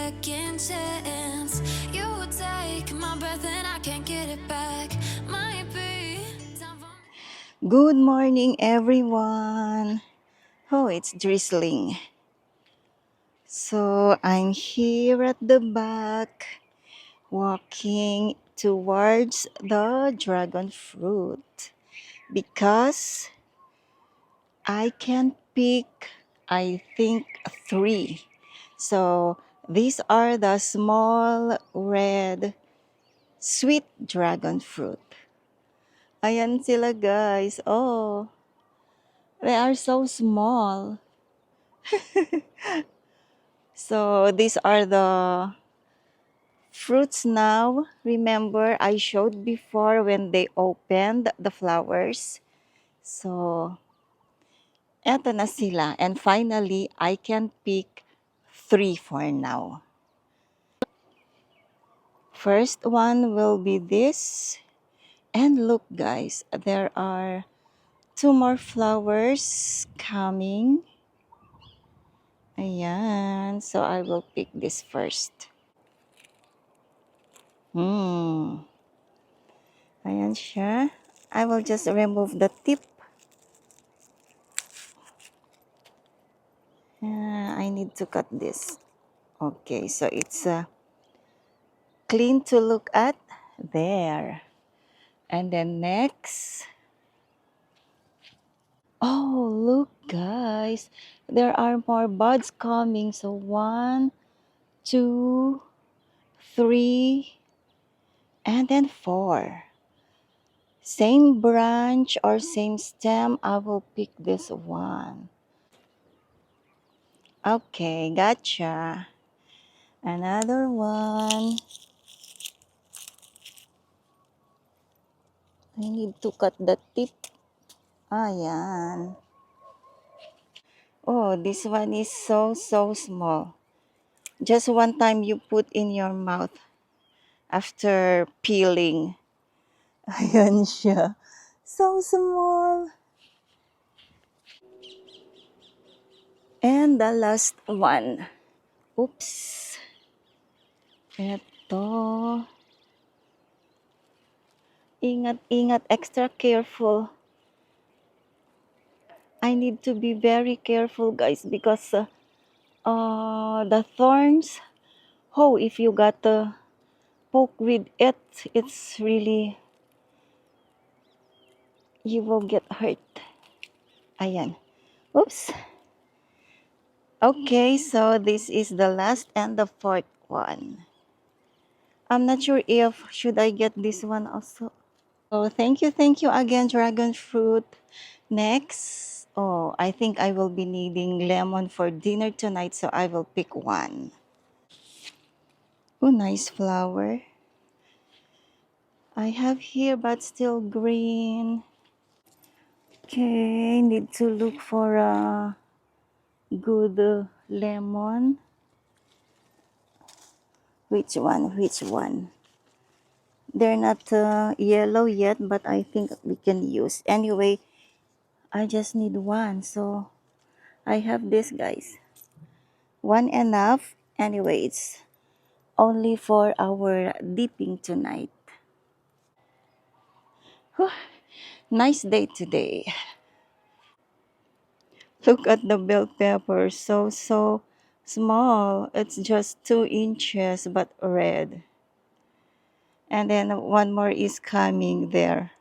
second chance. You take my breath and I can't get it back. Might be time for me. Good morning, everyone. Oh, it's drizzling. So I'm here at the back, walking towards the dragon fruit because I can pick, I think, three. So these are the small red sweet dragon fruit. Ayan sila guys. Oh, they are so small. So these are the fruits now. Remember, I showed before when they opened the flowers. So, eto na sila. And finally, I can pick three for now. First one will be this. And look guys, there are two more flowers coming. Ayan. So, I will pick this first. Ayan siya. I will just remove the tip. I need to cut this. Okay, so it's clean to look at. There. And then next. Oh, look guys. There are more buds coming. So 1, 2, 3, and then 4. Same branch or same stem. I will pick this one. Okay, gotcha. Another one. I need to cut the tip. Ayan. Oh, this one is so small. Just one time you put in your mouth after peeling. Ayan siya. So small. And the last one. Oops. Ito. Ingat, extra careful. I need to be very careful, guys, because the thorns, oh, if you got poke with it, it's really, you will get hurt. Ayan. Oops. Okay, so this is the last and the fourth one. I'm not sure if should I get this one also. Oh, thank you again, dragon fruit. Next, oh, I think I will be needing lemon for dinner tonight, so I will pick one. Oh, nice flower. I have here, but still green. Okay, need to look for a good lemon. Which one? Which one? They're not yellow yet, but I think we can use. Anyway, I just need one. So I have this, guys. One enough. Anyway, it's only for our dipping tonight. Whew, nice day today. Look at the bell pepper. So small. It's just 2 inches, but red. And then one more is coming there.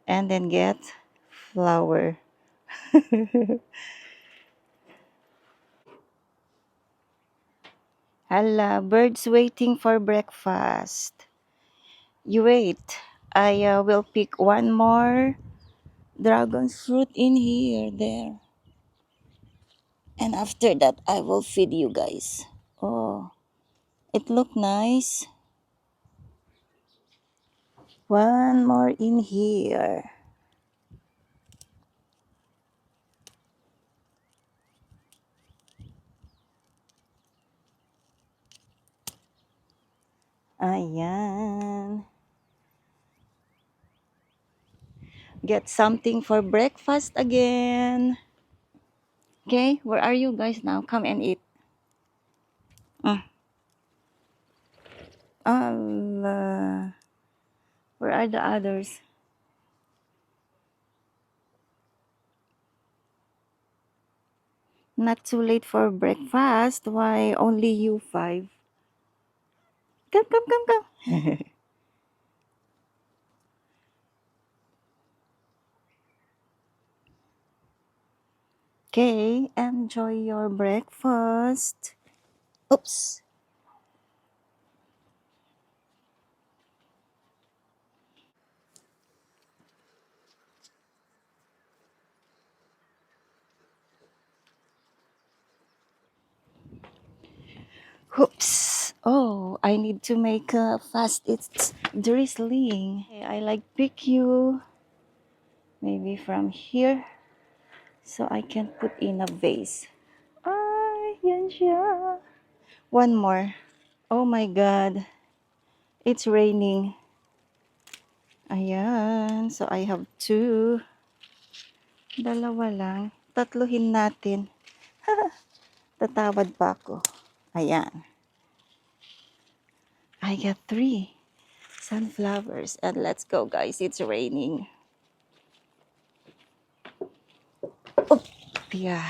And then get flower. Hala, birds waiting for breakfast. You wait. I will pick one more dragon fruit in here, there. And after that, I will feed you guys. Oh, it look nice. One more in here. Ayan. Get something for breakfast again. Okay, where are you guys now? Come and eat. Allah. Where are the others? Not too late for breakfast. Why only you five? Come, come, come, come. Okay, enjoy your breakfast. Oops. Oops. Oh, I need to make a fast. It's drizzling. Okay, I like pick you. Maybe from here. So I can put in a vase. Ay, yan siya. One more. Oh my God. It's raining. Ayan. So I have two. Dalawa lang. Tatluhin natin. Tatawad pa ako. Ayan. I got three sunflowers. And let's go, guys. It's raining. Oop. Yeah.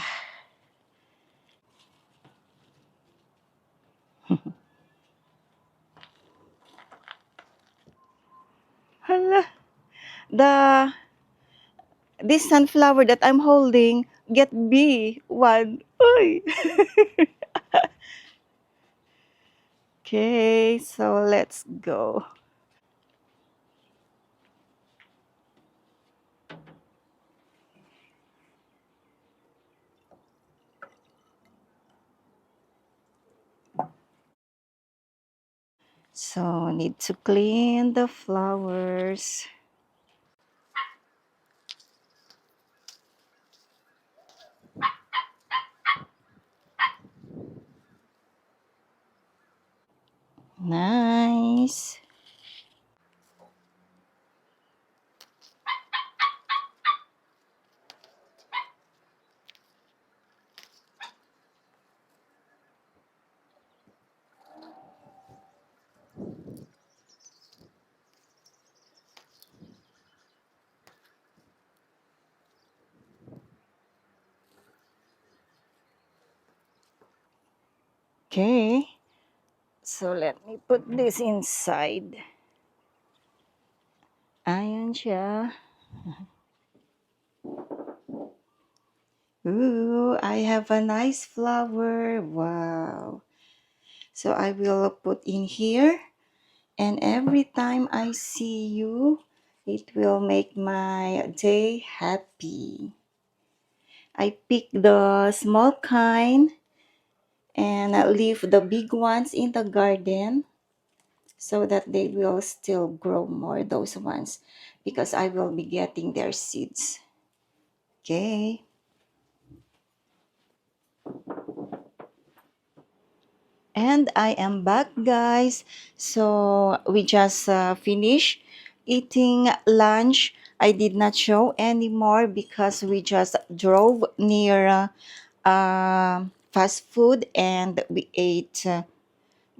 Hala. The this sunflower that I'm holding get B one. Uy. Okay, so let's go. So need to clean the flowers. Nice. Okay. So let me put this inside. Ayan siya. Ooh, I have a nice flower. Wow. So I will put in here. And every time I see you, it will make my day happy. I pick the small kind and leave the big ones in the garden so that they will still grow more, those ones, because I will be getting their seeds. Okay. And I am back, guys. So we just finished eating lunch. I did not show anymore because we just drove near fast food and we ate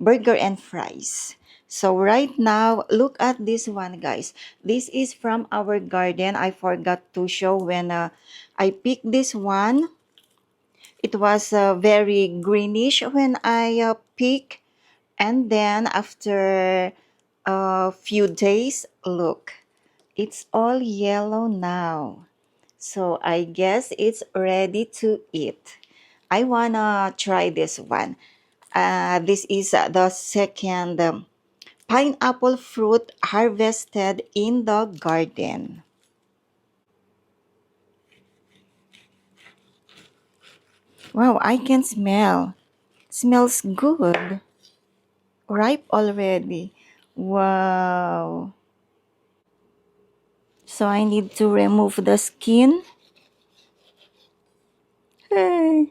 burger and fries. So right now, look at this one, guys. This is from our garden. I forgot to show when I picked this one. It was very greenish when I picked, and then after a few days, look, it's all yellow now. So I guess it's ready to eat. I wanna try this one. This is the second pineapple fruit harvested in the garden. Wow, I can smell. Smells good. Ripe already. Wow. So I need to remove the skin. Hey.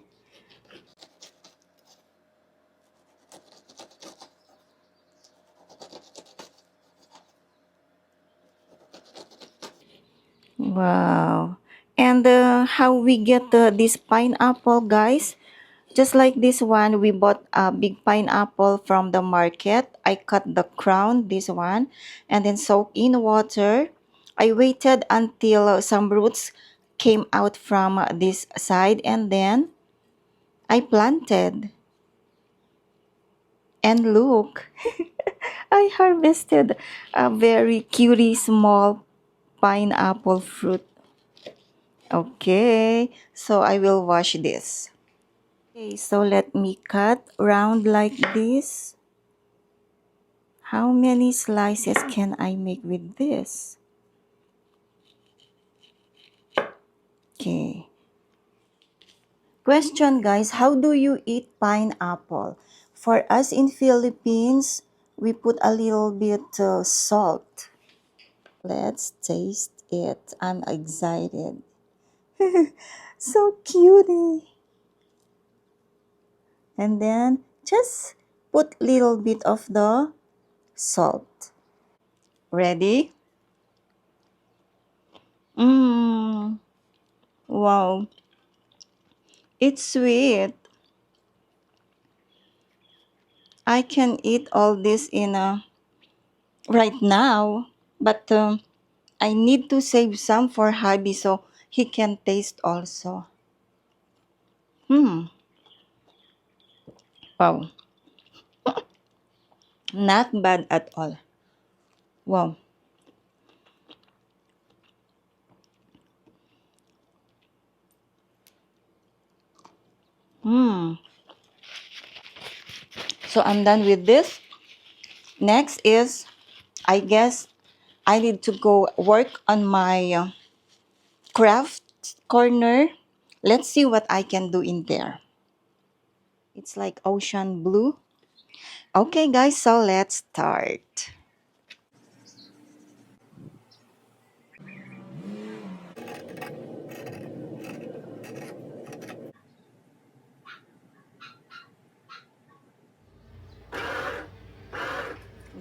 Wow. And how we get this pineapple, guys? Just like this one, we bought a big pineapple from the market. I cut the crown, this one, and then soak in water. I waited until some roots came out from this side, and then I planted. And look, I harvested a very cutie small pineapple fruit. Okay, so I will wash this. Okay, so let me cut round like this. How many slices can I make with this? Okay. Question, guys, how do you eat pineapple? For us in Philippines, we put a little bit salt. Let's taste it. I'm excited. So cutie. And then just put little bit of the salt. Ready? Mmm. Wow. It's sweet. I can eat all this in right now, but I need to save some for hubby so he can taste also. Hmm. Wow. Not bad at all. Wow. Hmm. So I'm done with this. Next is, I guess, I need to go work on my craft corner. Let's see what I can do in there. It's like ocean blue. Okay, guys, so let's start.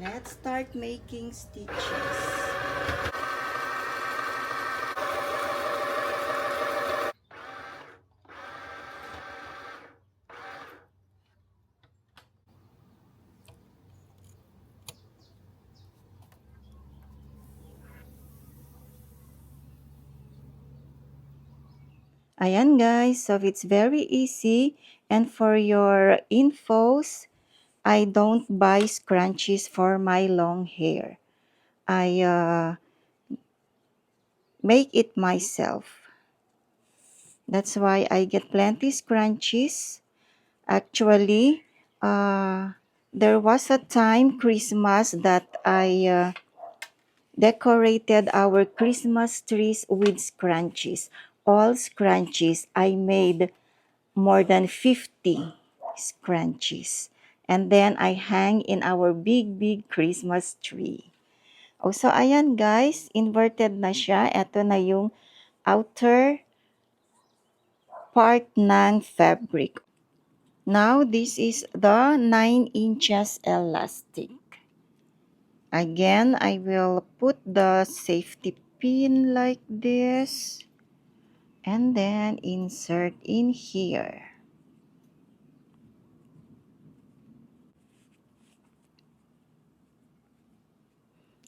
Let's start making stitches. Ayan guys, so it's very easy. And for your infos, I don't buy scrunchies for my long hair. I make it myself. That's why I get plenty scrunchies. Actually, there was a time Christmas that I decorated our Christmas trees with scrunchies. All scrunchies. I made more than 50 scrunchies. And then I hang in our big Christmas tree. Also, ayan guys, inverted na siya. Ito na yung outer part ng fabric. Now, this is the 9 inches elastic. Again, I will put the safety pin like this and then insert in here.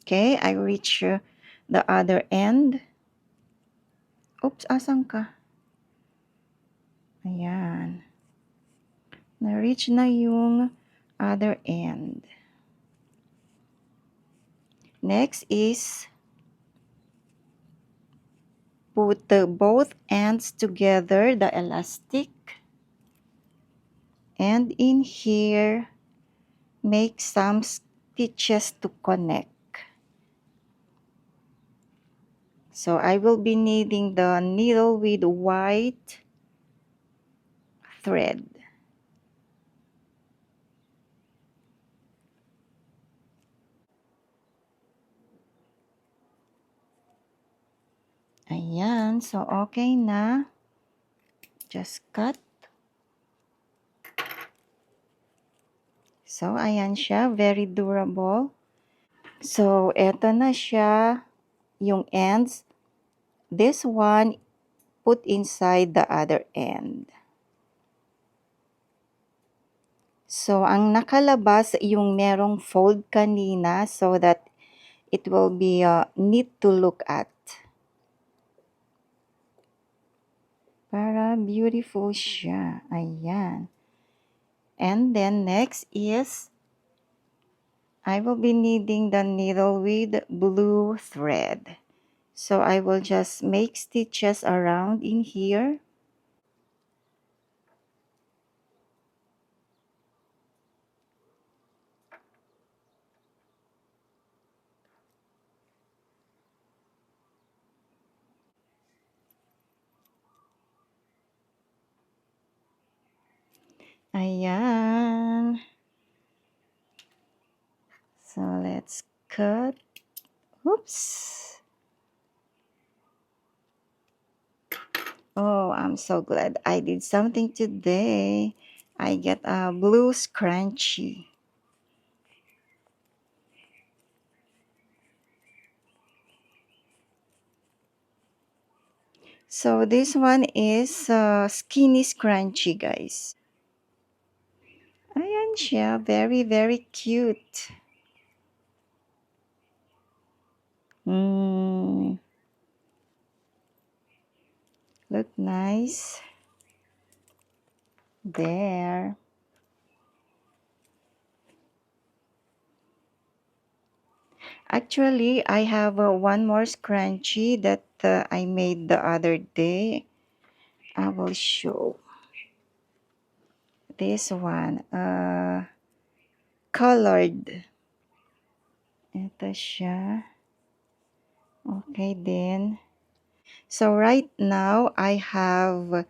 Okay, I reach the other end. Oops, asan ka? Ayan. Na-reach na yung other end. Next is put both ends together, the elastic. And in here, make some stitches to connect. So I will be needing the needle with white thread. Ayan, so okay na. Just cut. So ayan siya, very durable. So eto na siya, yung ends. This one, put inside the other end. So, ang nakalabas yung merong fold kanina so that it will be neat to look at. Para beautiful siya. Ayan. And then next is, I will be needing the needle with blue thread. So I will just make stitches around in here. Ayan. So let's cut. Oops. Oh, I'm so glad I did something today. I get a blue scrunchie. So this one is skinny scrunchie, guys. Ayan siya. Very, very cute. Look nice. There. Actually, I have one more scrunchie that I made the other day. I will show. This one, colored. Ito siya. Okay then. So right now, I have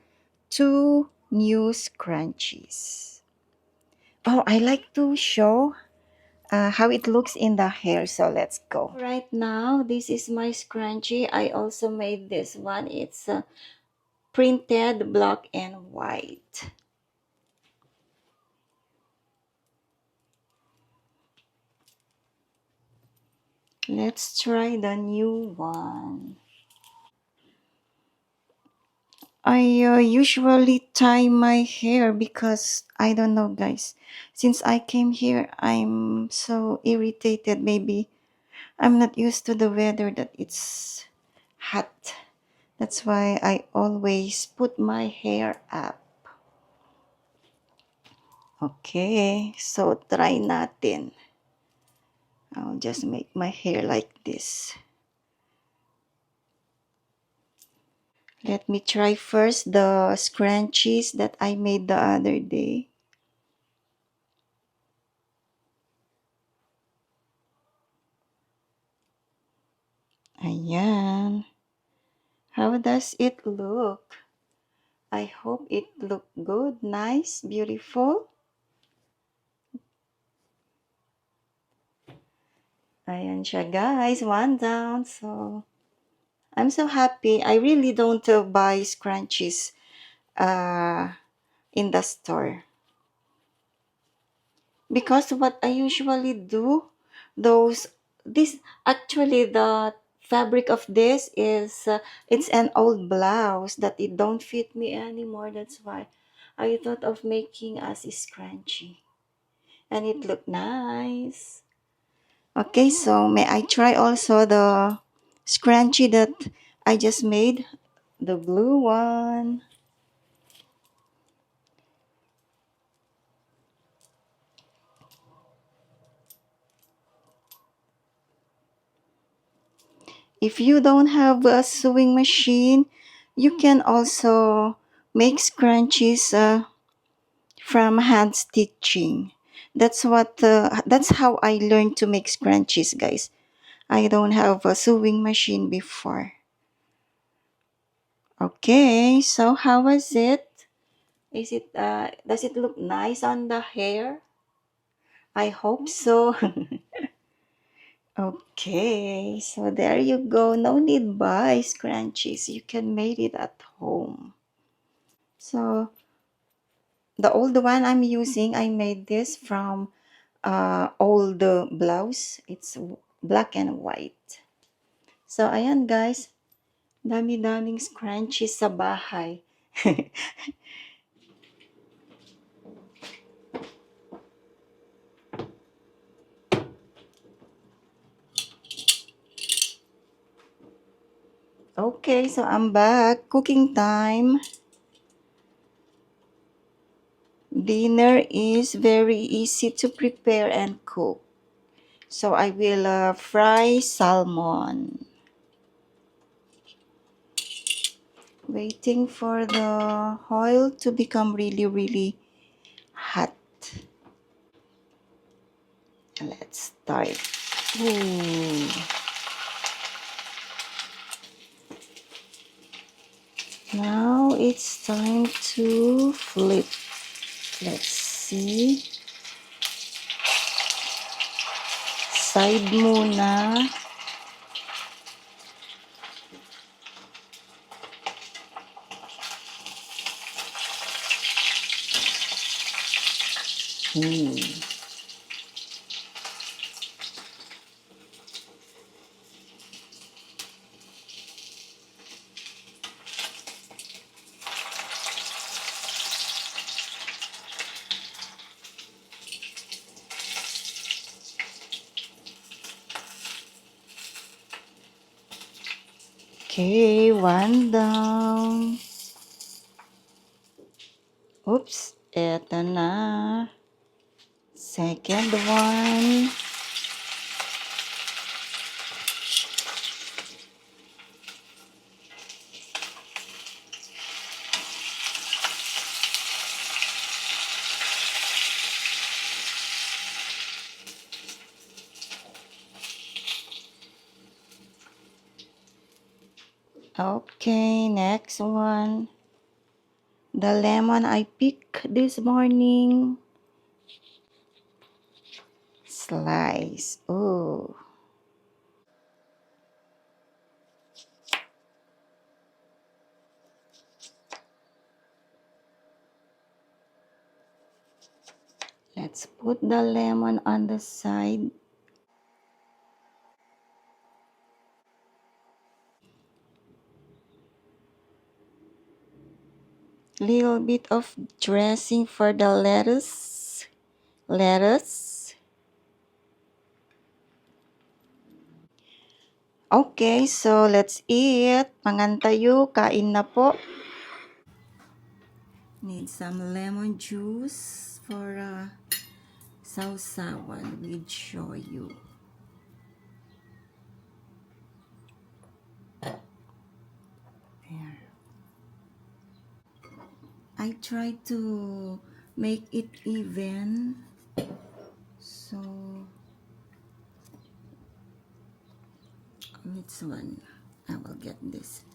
two new scrunchies. Oh, I like to show how it looks in the hair. So let's go. Right now, this is my scrunchie. I also made this one. It's printed black and white. Let's try the new one. I usually tie my hair because I don't know, guys. Since I came here, I'm so irritated. Maybe I'm not used to the weather that it's hot. That's why I always put my hair up. Okay, so try natin. I'll just make my hair like this. Let me try first the scrunchies that I made the other day. Ayan. How does it look? I hope it look good, nice, beautiful. Ayan siya, guys. One down. So, I'm so happy. I really don't buy scrunchies in the store. Because what I usually do, this actually the fabric of this is it's an old blouse that it don't fit me anymore. That's why I thought of making as a scrunchie, and it looked nice. Okay, so may I try also the scrunchie that I just made, the blue one. If you don't have a sewing machine, you can also make scrunchies from hand stitching. That's how I learned to make scrunchies, guys. I don't have a sewing machine before. Okay, so how was it? Is it does it look nice on the hair? I hope so. Okay, so there you go. No need buy scrunchies. You can make it at home. So the old one I'm using, I made this from old blouse. It's black and white. So ayan guys, dami-daming scrunchies sa bahay. Okay, so I'm back. Cooking time. Dinner is very easy to prepare and cook. So I will fry salmon. Waiting for the oil to become really, really hot. Let's start. Ooh. Now it's time to flip. Let's see. Side muna. Okay, one down. Oops, eto na. Second one. Okay, next one. The lemon I picked this morning. Slice. Oh. Let's put the lemon on the side. Little bit of dressing for the lettuce. Lettuce. Okay, so let's eat. Mangantayo, kain na po. Need some lemon juice for sausawan with shoyu. There. I try to make it even. So, which one? I will get this.